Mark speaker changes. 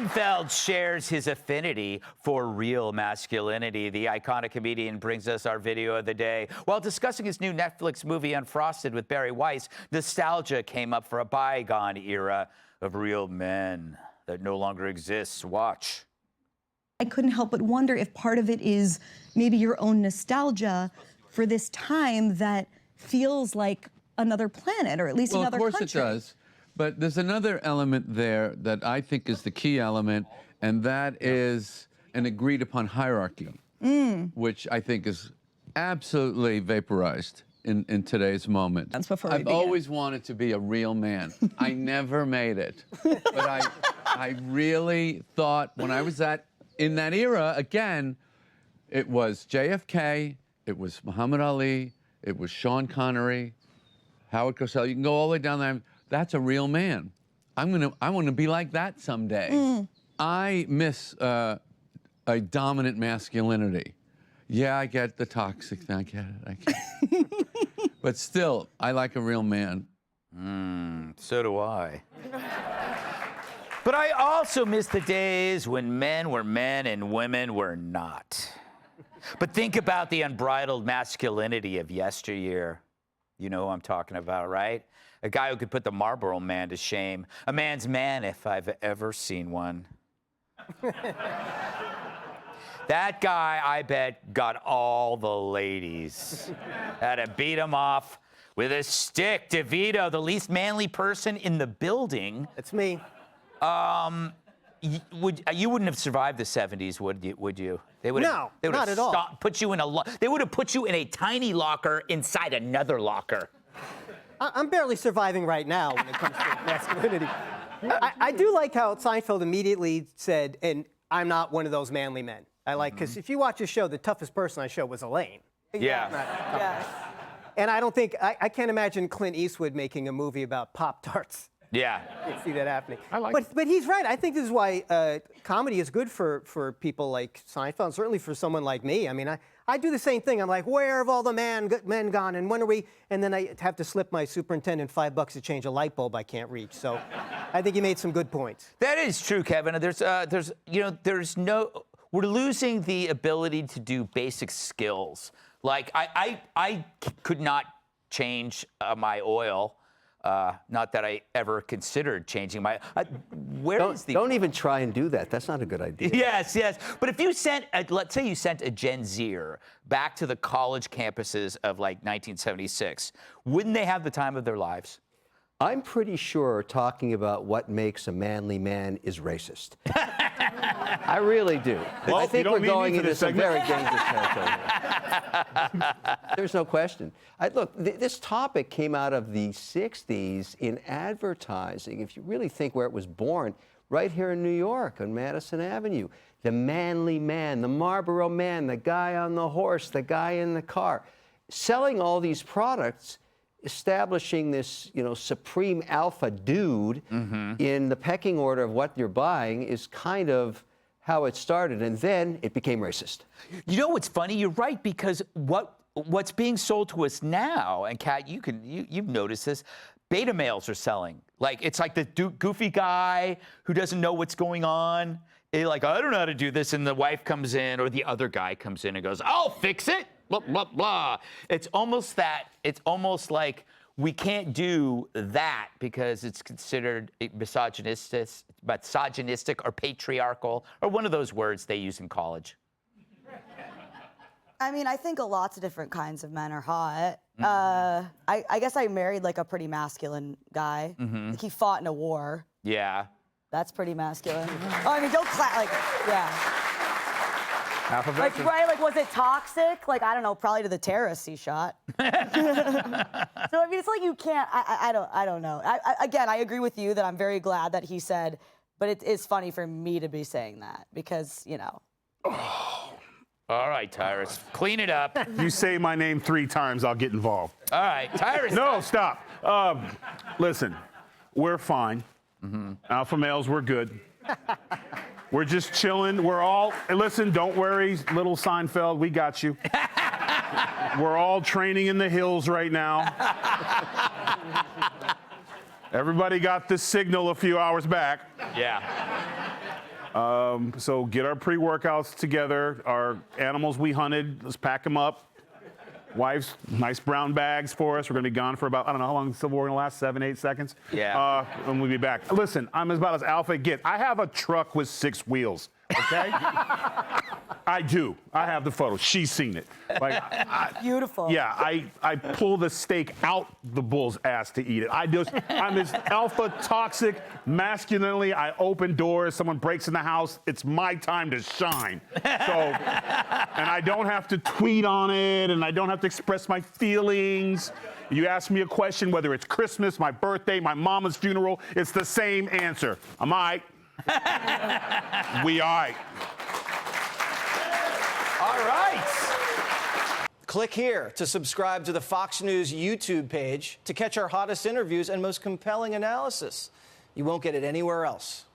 Speaker 1: Seinfeld shares his affinity for real masculinity. The iconic comedian brings us our video of the day. While discussing his new Netflix movie Unfrosted with Barry Weiss, nostalgia came up for a bygone era of real men that no longer exists. Watch.
Speaker 2: I couldn't help but wonder if part of it is maybe your own nostalgia for this time that feels like another planet, or at least another country.
Speaker 3: Well, of course it does. But there's another element there that I think is the key element, and that is an agreed-upon hierarchy, which I think is absolutely vaporized in today's moment.
Speaker 2: That's before we
Speaker 3: I've
Speaker 2: begin.
Speaker 3: always wanted to be a real man. I never made it. But I really thought when I was in that era, again, it was JFK, it was Muhammad Ali, it was Sean Connery, Howard Cosell. You can go all the way down there. That's a real man. I want to be like that someday. I miss a dominant masculinity. Yeah, I get the toxic thing. I get it. But still, I like a real man.
Speaker 1: So do I. But I also miss the days when men were men and women were not. But think about the unbridled masculinity of yesteryear. You know who I'm talking about, right? A guy who could put the Marlboro Man to shame. A man's man, if I've ever seen one. That guy, I bet, got all the ladies. Had to beat him off with a stick. DeVito, the least manly person in the building.
Speaker 4: It's me.
Speaker 1: You wouldn't have survived the 70s, would you? They would
Speaker 4: No, not at all.
Speaker 1: Put you in they would have put you in a tiny locker inside another locker.
Speaker 4: I'm barely surviving right now when it comes to masculinity. I do like how Seinfeld immediately said, and I'm not one of those manly men. I like, because if you watch his show, the toughest person on the show was Elaine.
Speaker 1: Yeah.
Speaker 2: Yeah.
Speaker 4: And I don't think, I can't imagine Clint Eastwood making a movie about Pop-Tarts.
Speaker 1: Yeah.
Speaker 4: I can't see that happening.
Speaker 3: I like
Speaker 4: but he's right. I think this is why comedy is good for people like Seinfeld, and certainly for someone like me. I mean, I do the same thing. I'm like, where have all the men gone? And when are we? And then I have to slip my superintendent $5 to change a light bulb I can't reach. So I think he made some good points.
Speaker 1: That is true, Kevin. We're losing the ability to do basic skills. Like, I could not change my oil. Not that I ever considered changing my.
Speaker 5: Don't even try and do that. That's not a good idea.
Speaker 1: Yes. But if you sent, let's say you sent a Gen Zer back to the college campuses of like 1976, wouldn't they have the time of their lives?
Speaker 5: I'm pretty sure talking about what makes a manly man is racist. I really do.
Speaker 6: Well,
Speaker 5: I think
Speaker 6: you don't
Speaker 5: we're
Speaker 6: need me
Speaker 5: going
Speaker 6: for
Speaker 5: into
Speaker 6: this
Speaker 5: some
Speaker 6: segment.
Speaker 5: very dangerous territory. There's no question. Look, this topic came out of the 60s in advertising. If you really think where it was born, right here in New York on Madison Avenue. The manly man, the Marlboro Man, the guy on the horse, the guy in the car. Selling all these products, establishing this, supreme alpha dude in the pecking order of what you're buying is kind of how it started, and then it became racist.
Speaker 1: You know what's funny? You're right, because what's being sold to us now, and Kat, you've noticed this, beta males are selling. Like, it's like the goofy guy who doesn't know what's going on. Like, I don't know how to do this, and the wife comes in, or the other guy comes in and goes, I'll fix it. Blah, blah, blah. It's almost like we can't do that because it's considered misogynistic or patriarchal, or one of those words they use in college.
Speaker 7: I mean, I think lots of different kinds of men are hot. I guess I married like a pretty masculine guy. Like, he fought in a war.
Speaker 1: Yeah.
Speaker 7: That's pretty masculine. Oh, I mean, don't clap, like, yeah. Like, right, like, was it toxic? Like, I don't know, probably to the terrorists he shot. So, I mean, it's like you can't, I don't know. Again, I agree with you that I'm very glad that he said, but it is funny for me to be saying that because,
Speaker 1: Oh. All right, Tyrus, clean it up.
Speaker 6: You say my name 3 times, I'll get involved.
Speaker 1: All right, Tyrus.
Speaker 6: No, stop. Listen, we're fine. Alpha males, we're good. We're just chilling. We're all, listen, don't worry, little Seinfeld, we got you. We're all training in the hills right now. Everybody got this signal a few hours back.
Speaker 1: Yeah.
Speaker 6: So get our pre-workouts together. Our animals we hunted, let's pack them up. Wife's nice brown bags for us. We're going to be gone for about, I don't know how long the Civil War going to last, 7, 8 seconds?
Speaker 1: Yeah.
Speaker 6: And we'll be back. Listen, I'm about as alpha it gets. I have a truck with 6 wheels, okay? I do. I have the photo. She's seen it. Like,
Speaker 7: Beautiful.
Speaker 6: Yeah, I pull the steak out the bull's ass to eat it. I'm as alpha, toxic, masculinely. I open doors. Someone breaks in the house. It's my time to shine. So, and I don't have to tweet on it, and I don't have to express my feelings. You ask me a question, whether it's Christmas, my birthday, my mama's funeral, it's the same answer. I'm all right. We all right.
Speaker 1: All right.
Speaker 8: Click here to subscribe to the Fox News YouTube page to catch our hottest interviews and most compelling analysis. You won't get it anywhere else.